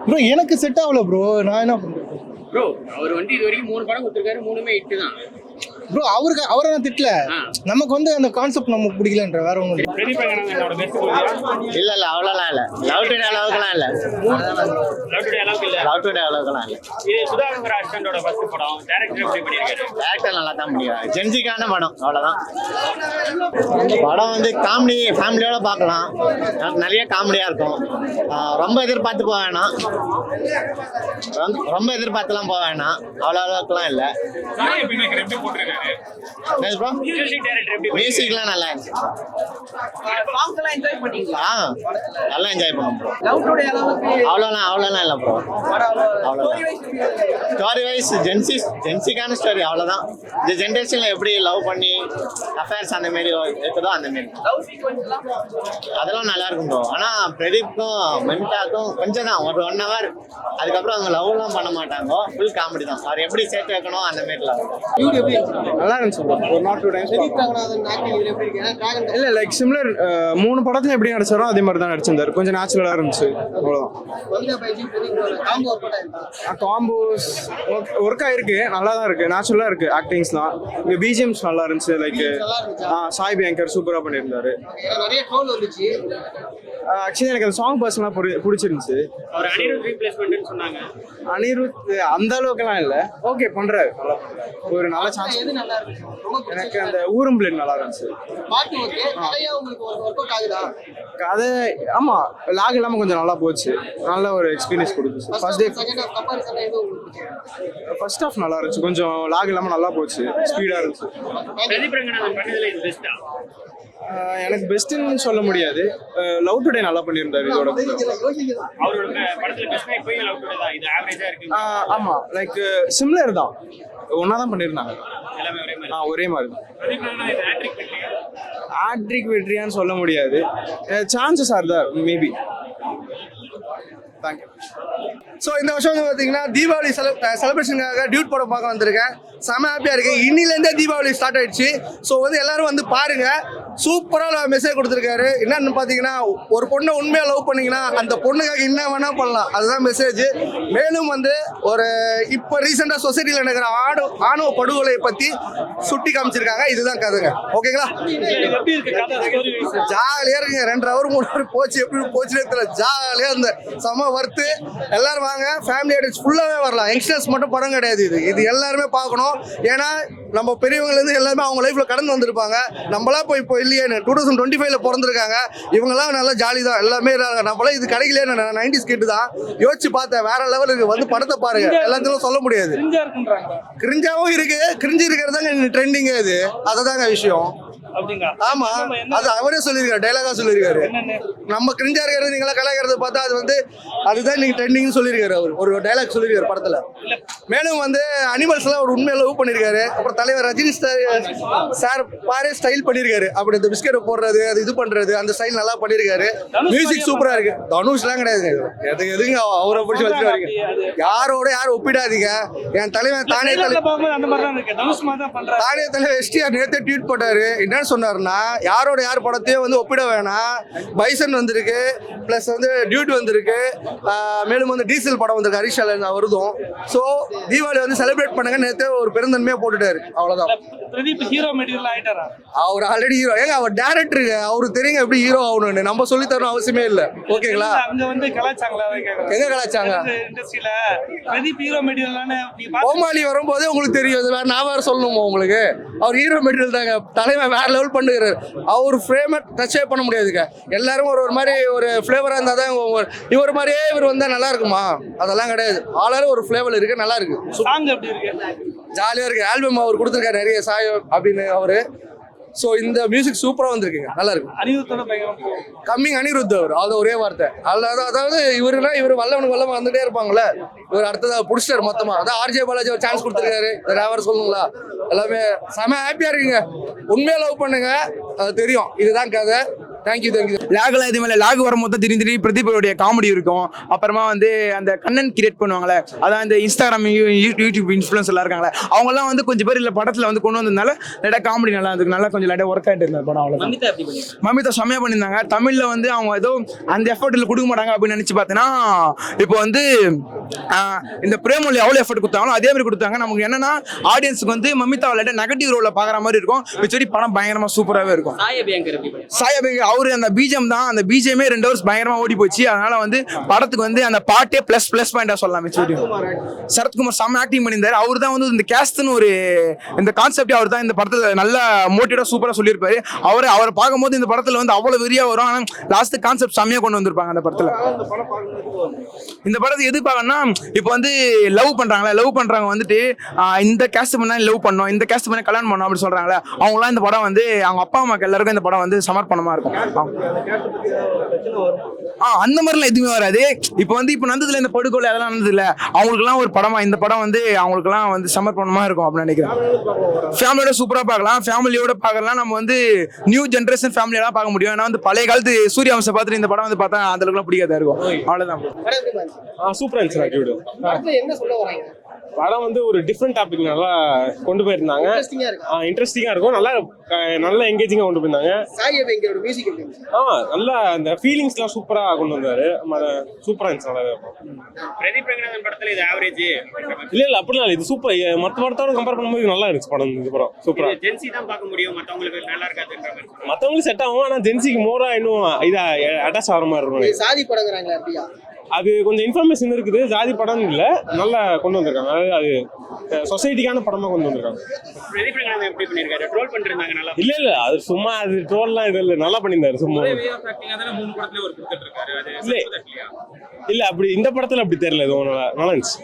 Bro எனக்கு set ஆகல bro. நான் என்ன பண்றது ப்ரோ? அவர் வந்து இது வரைக்கும் 3 படம் கொடுத்துருக்காரு, 3மே ஹிட் தான் ப்ரோ. அவரை நான் திட்டல, நமக்கு வந்து அந்த கான்செப்ட் நமக்கு பிடிக்கலன்ற, வேற ஒன்றும் இல்லை. பிரதீப் ரங்கநாதனோட பெஸ்ட் மூவி இல்ல அவ்வளோலாம் இல்லை. லவ் டுடே அளவுக்குலாம் இல்லை. லவ் டுடே அளவுக்கு இல்ல. லவ் டுடே அளவுக்குலாம் இல்லை. இது சுதாகர் அசிஸ்டண்டோட ஃபர்ஸ்ட் படம். டைரக்டர் எப்படி பண்ணிருக்காரு? டேரக்டர் நல்லா தான் முடியாது. ஜென்சிக்கான படம் அவ்வளோதான். படம் வந்து காமெடி ஃபேமிலியோட பார்க்கலாம். நிறைய காமெடியாக இருக்கும். ரொம்ப எதிர்பார்த்து போக வேணாம். ரொம்ப எதிர்பார்த்துலாம் போக வேணாம். அவ்வளோ அளவுக்குலாம் இல்லை. மியூசிக்லாம் நல்லா இருந்துச்சு. நல்லா என்ஜாய் பண்ணும் ப்ரோ. அவ்வளோலாம் இல்லை ப்ரோ. அவ்வளோதான். ஸ்டோரி வைஸ் ஜென்சிக்கான ஸ்டோரி அவ்வளோதான். இந்த ஜென்ரேஷனில் எப்படி லவ் பண்ணி அஃபேர்ஸ் அந்த மாரி இருக்குதோ அந்த மாரி அதெல்லாம் நல்லா இருக்கும் ப்ரோ. ஆனால் பிரதீப்க்கும் மெமிதாக்கும் கொஞ்சம் தான், ஒரு 1 hour. அதுக்கப்புறம் அவங்க லவ்லாம் பண்ண மாட்டாங்க. ஃபுல் காமெடி தான். அவர் எப்படி சேர்த்து வைக்கணும் அந்த மாரிலாம் நல்லா இருந்துச்சு ப்ரோ. ஒரு நாட் 2 டைம்ஸ். இல்லை லைக் சிமிலர் 3 படத்துல எப்படி நடிச்சாரோ அதே மாதிரி தான் நடிச்சிருந்தாரு. கொஞ்சம் நேச்சுரலாக இருந்துச்சு, அவ்வளோதான். காம்போஸ் ஒர்க் ஆயிருக்கு, நல்லா தான் இருக்கு, நேச்சுரலாக இருக்கு. ஆக்டிங்ஸ்லாம் இங்கே பிஜிஎம்ஸ் நல்லா இருந்துச்சு. லைக் சாய் பியங்கர் சூப்பராக பண்ணியிருந்தாரு. ஆக்சுவலி எனக்கு அந்த சாங் பர்சனலாக பிடிச்சிருந்துச்சு. அவர் அனிருத் ரீப்ளேஸ்மென்ட்னு சொன்னாங்க. அனிருத் அந்த அளவுக்குலாம் இல்லை, ஓகே பண்றாரு, நல்லா பண்றாரு. ஒரு நல்ல சான்ஸ். எனக்கு அந்த ஊரும் பிளேட் நல்லா இருந்துச்சு. கதை ஆமா, லாக் இல்லாம கொஞ்சம் நல்லா போச்சு. நல்ல ஒரு எக்ஸ்பீரியன்ஸ் கொடுத்துச்சு. ஃபர்ஸ்ட் ஹாஃப் நல்லா இருந்துச்சு, கொஞ்சம் லாக் இல்லாம நல்லா போச்சு, ஸ்பீடா இருந்துச்சு. பிரதீப் ரங்கநாதன் பண்ணதுல இது பெஸ்டா? எனக்கு பெஸ்ட்னு சொல்ல முடியாது. லவ் டுடே நல்லா பண்ணியிருந்தாரு. இதோட அவரோட படத்துல பெஸ்ட்னா இப்போ லவ் டுடே தான். இது ஆவரேஜா இருக்கு. ஆமா, லைக் சிமிலர் தான், ஒன்னா தான் பண்ணியிருந்தாங்க. எல்லாமே ஒரே மாதிரி. ஒரே மாதிரி தான். பிரதீப் ரங்கநாதன் ஹேட்ரிக் வெற்றியா? ஹேட்ரிக் வெற்றியான்னு சொல்ல முடியாது. Chances are there maybe. Thank you. So இந்த வருஷம் வந்து பார்த்தீங்கன்னா தீபாவளி செலிப்ரேஷனுக்காக டியூட் படம் பார்க்க வந்திருக்கேன். செம ஹாப்பியாக இருக்குது. இன்னிலேருந்தே தீபாவளி ஸ்டார்ட் ஆயிடுச்சு. ஸோ வந்து எல்லாரும் வந்து பாருங்கள். சூப்பராக மெசேஜ் கொடுத்துருக்காரு. என்னன்னு பார்த்தீங்கன்னா, ஒரு பொண்ணை உண்மையாக லவ் பண்ணிங்கன்னா அந்த பொண்ணுக்காக என்ன வேணால் பண்ணலாம், அதுதான் மெசேஜ். மேலும் வந்து ஒரு இப்போ ரீசெண்டாக சொசைட்டியில் நடக்கிற ஆணவ படுகொலையை பற்றி சுட்டி காமிச்சிருக்காங்க. இதுதான் கதைங்க. ஓகேங்களா? ஜாலியாக இருக்குங்க. 2 hour 3 hour போச்சு, எப்படி போச்சுனே தெரியல. ஜாலியாக இருந்த செம ஒர்த்து. எல்லாரும் வாங்க, ஃபேமிலி ஆடியன்ஸ் ஃபுல்லாகவே வரலாம். யங்ஸ்டர்ஸ் மட்டும் படம் கிடையாது. இது எல்லாருமே பார்க்கணும். ஏன்னா நம்ம பெரியவங்கலேருந்து எல்லாமே அவங்க லைஃப்பில் கடந்து வந்திருப்பாங்க. நம்மளாம் இப்போ இல்லையே, 2025 பிறந்திருக்காங்க. இவங்கெல்லாம் நல்லா ஜாலி தான். எல்லாமே நம்மளாம் இது கிடைக்கலையே. 90s கிட்டு தான் யோசிச்சு பார்த்தேன். வேற லெவலுக்கு வந்து படத்தை பாருங்க. எல்லாத்தையும் சொல்ல முடியாது. கிரிஞ்சாவும் இருக்கு. கிரிஞ்சு இருக்கிறது தாங்க ட்ரெண்டிங். இது அதுதாங்க விஷயம். ஆமா, அது அவரே சொல்லியிருக்காரு, டைலாகா சொல்லியிருக்காரு. நம்ம கிரிஞ்சா இருக்கிறது நீங்களா கலாய்க்கிறத பார்த்தா அது வந்து அதுதான் நீங்க ட்ரெண்டிங்னு சொல்லியிருக்காரு. அவர் ஒரு டைலாக் சொல்லியிருக்காரு படத்துல. மேலும் வந்து அனிமல்ஸ் எல்லாம் ஒரு உண்மையை லவ் பண்ணியிருக்காரு. அப்புறம் தலைவர் ரஜினி சார் பாரே ஸ்டைல் பண்ணியிருக்காரு. அப்படி இந்த பிஸ்கெட் போடுறது, அது இது பண்றது, அந்த ஸ்டைல் நல்லா பண்ணியிருக்காரு. மியூசிக் சூப்பரா இருக்கு. தனுஷ்லாம் கிடையாது, எதுங்க அவரை பிடிச்சி வச்சுட்டு வரீங்க. யாரோட யாரும் ஒப்பிடாதீங்க. என் தலைவன் தானே தலைவர் எஸ்டிஆர் நேரத்தை ட்வீட் போட்டாரு. என்ன சொன்னாருன்னா, யாரோட யார் படத்தையும் வந்து ஒப்பிட வேணாம். பைசன் வந்திருக்கு, பிளஸ் வந்து டியூட் வந்திருக்கு, மேலும் வந்து டீசல் படம் வந்திருக்கு, ஹரிஷால வருதும். ஸோ தீபாவளி வந்து செலிப்ரேட் பண்ணுங்க. நேற்று ஒரு பெருந்தன்மையா போட்டுட்டாரு, அவ்வளவுதான். பிரதீப் ஹீரோ மெட்டீரியல் ஆயிட்டாரா? அவர் ஆல்ரெடி ஹீரோ. ஏங்க அவர் டேரக்டருக்கு, அவருக்கு தெரியுங்க எப்படி ஹீரோ ஆகணும்னு. நம்ம சொல்லி தரணும் அவசியமே இல்லை. ஓகேங்களா? அங்க வந்து கலாச்சாங்களா? எங்க கலாச்சாங்க? இண்டஸ்ட்ரியில பிரதீப் ஹீரோ மெட்டீரியல் கோமாளி வரும்போதே உங்களுக்கு தெரியும். நான் வேற சொல்லணுமா உங்களுக்கு? அவர் ஹீரோ மெட்டீரியல் தாங்க. தலைமை வேற லெவல் பண்ணுகிறாரு. அவர் ஃப்ரேமை டச்சே பண்ண முடியாதுங்க. எல்லாரும் ஒரு மாதிரி ஒரு ஃப்ளேவராக இருந்தால் தான் இவர் மாதிரியே இவர் வந்தால் நல்லா இருக்குமா? அதெல்லாம் கிடையாது. ஆளாலும் ஒரு ஃப்ளேவர் இருக்கு, நல்லா இருக்கு. ஜாலியாக இருக்கு. ஆல்பம் அவர் கொடுத்துருக்காரு நிறைய சாயம் அப்படின்னு அவரு. ஸோ இந்த மியூசிக் சூப்பராக வந்திருக்குங்க, நல்லா இருக்கு. கம்மிங் அனிருத் அவர், அது ஒரே வார்த்தை. அதாவது இவர் வல்லவன் வந்துட்டே இருப்பாங்களே, இவர் அடுத்ததாக பிடிச்சிட்டாரு மொத்தமாக. அதான் ஆர்ஜே பாலாஜி ஒரு சான்ஸ் கொடுத்துருக்காரு. டிரைவர் சொல்லுங்களா? எல்லாமே செம ஹாப்பியாக இருக்குங்க. உண்மையாக லவ் பண்ணுங்க, அது தெரியும். இதுதான் கதை. Thank you thank you. லேக்லாம் எதுவுமே இல்லை. லேக் வரும்போது தான் திடீர்னு பிரதீபோடைய காமெடி இருக்கும். அப்புறமா வந்து அந்த கண்ணன் கிரியேட் பண்ணுவாங்களே, அதான் இந்த இன்ஸ்டாகிராம் யூடியூப் இன்ஃப்ளூயன்ஸ் எல்லாம் இருக்காங்களே, அவங்கலாம் வந்து கொஞ்சம் பேர் இல்லை படத்தில் வந்து கொண்டு வந்ததுனால லைட்டாக காமெடி நல்லா இருந்துருக்கு. நல்லா கொஞ்சம் லைட்டாக ஒர்க் ஆகிட்டு இருந்த படம். அவ்வளோ மமிதா செம்மையாக பண்ணியிருந்தாங்க. தமிழில் வந்து அவங்க ஏதோ அந்த எஃபர்ட்டில் கொடுக்க மாட்டாங்க அப்படின்னு நினச்சி பார்த்தீங்கன்னா, இப்போ வந்து இந்த பிரேமொழி எவ்வளோ எஃபர்ட் கொடுத்தாங்களோ அதே மாதிரி கொடுத்தாங்க. நமக்கு என்னன்னா ஆடியன்ஸுக்கு வந்து மமிதா லைட்டாக நெகட்டிவ் ரோலில் பார்க்குற மாதிரி இருக்கும். மிச்சடி படம் பயங்கரமாக சூப்பராகவே இருக்கும். சாயபேங்கர் அவரு அந்த பிஜிஎம் தான், அந்த பிஜிஎம்மே 2 ஹவர்ஸ் பயங்கரமா ஓடி போச்சு. அதனால வந்து படத்துக்கு வந்து அந்த பாட்டே பிளஸ் பாயிண்டா சொல்லலாம். சரத்குமார் செம்ம ஆக்டிங் பண்ணியிருந்தாரு. அவர் தான் வந்து இந்த கேஸ்ட்னு ஒரு இந்த கான்செப்டே அவர் தான் இந்த படத்துல நல்ல மோட்டிவேட்டா சூப்பரா சொல்லியிருப்பாரு. அவரை பார்க்கும்போது இந்த படத்துல வந்து அவ்வளவு வெறியா வரும். ஆனால் லாஸ்ட் கான்செப்ட் செம்மையா கொண்டு வந்திருப்பாங்க அந்த படத்துல. இந்த படத்தை எது பார்க்கணும்னா, இப்போ வந்து லவ் பண்றவங்க வந்துட்டு இந்த கேஸ்ட் பண்ணா லவ் பண்ணோம், இந்த கேஸ்ட் பண்ணா கல்யாணம் பண்ணோம் அப்படி சொல்றாங்களே, அவங்களாம் இந்த படம் வந்து அவங்க அப்பா அம்மாக்கு எல்லாருக்கும் இந்த படம் வந்து சமர்ப்பணமா இருக்கும். அந்த மாதிரிலாம் எதுவுமே வராது. இப்போ வந்து இப்போ நடந்ததுல இந்த படுகொலை அதெல்லாம் நடந்தது இல்லை, அவங்களுக்குலாம் ஒரு படமா இந்த படம் வந்து அவங்களுக்குலாம் வந்து சமர்ப்பணமா இருக்கும் அப்படின்னு நினைக்கிறேன். ஃபேமிலியோட சூப்பரா பார்க்கலாம். ஃபேமிலியோட பார்க்கலாம். நம்ம வந்து நியூ ஜென்ரேஷன் ஃபேமிலியெல்லாம் பார்க்க முடியும். ஏன்னா வந்து பழைய காலத்து சூரிய வம்சம் பார்த்துட்டு இந்த படம் வந்து பார்த்தா அந்த அளவுக்குலாம் பிடிக்காதா இருக்கும். அவ்வளவுதான். சூப்பரா இருந்துச்சு. என்ன சொல்ல வராங்க? படம் வந்து ஒரு டிஃப்ரெண்ட் டாபிக் நல்லா கொண்டு போயிருந்தாங்க. இன்ட்ரெஸ்டிங்கா இருக்கும். நல்லா எங்கேஜிங்கா கொண்டு போயிருந்தாங்க. சாயபேங்கரோட மியூசிக் எப்படி? நல்லா அந்த ஃபீலிங்ஸ்லாம் சூப்பரா கொண்டு வந்தாரு. சூப்பரா இருந்துச்சு. நல்லா பிரதீப் ரங்கநாதன் படத்துல இது ஆவரேஜ் இல்ல அப்படிலாம் இல்லை. இது சூப்பர். மற்ற படத்தோட கம்பேர் பண்ணும்போது நல்லா இருந்துச்சு படம். இது படம் சூப்பரா. ஜென்சி தான் பார்க்க முடியும், மத்தவங்களுக்கு நல்லா இருக்காதுன்ற மாதிரி. மற்றவங்களுக்கு செட் ஆகும். ஆனா ஜென்சிக்கு மோரா இன்னும் இதா அட்டாச் ஆகிற மாதிரி இருக்கும். சாதி படங்கிறாங்களா அப்படியா? அது கொஞ்சம் இன்ஃபர்மேஷன் இருக்குது. ஜாதி படம் இல்லை, நல்லா கொண்டு வந்திருக்காங்க. அதாவது அது சொசைட்டிக்கான படமா கொண்டு வந்திருக்காங்க. பிரதீப் ரங்கநாதன் எப்படி பண்ணிருக்காரு? ட்ரோல் பண்ணிருந்தாங்க நல்லா. இல்ல அது சும்மா அது ட்ரோல்லாம் இது இல்லை, நல்லா பண்ணியிருந்தாரு. சும்மா இல்ல அப்படி இந்த படத்துல அப்படி தெரியல. இது நல்லா இருந்துச்சு.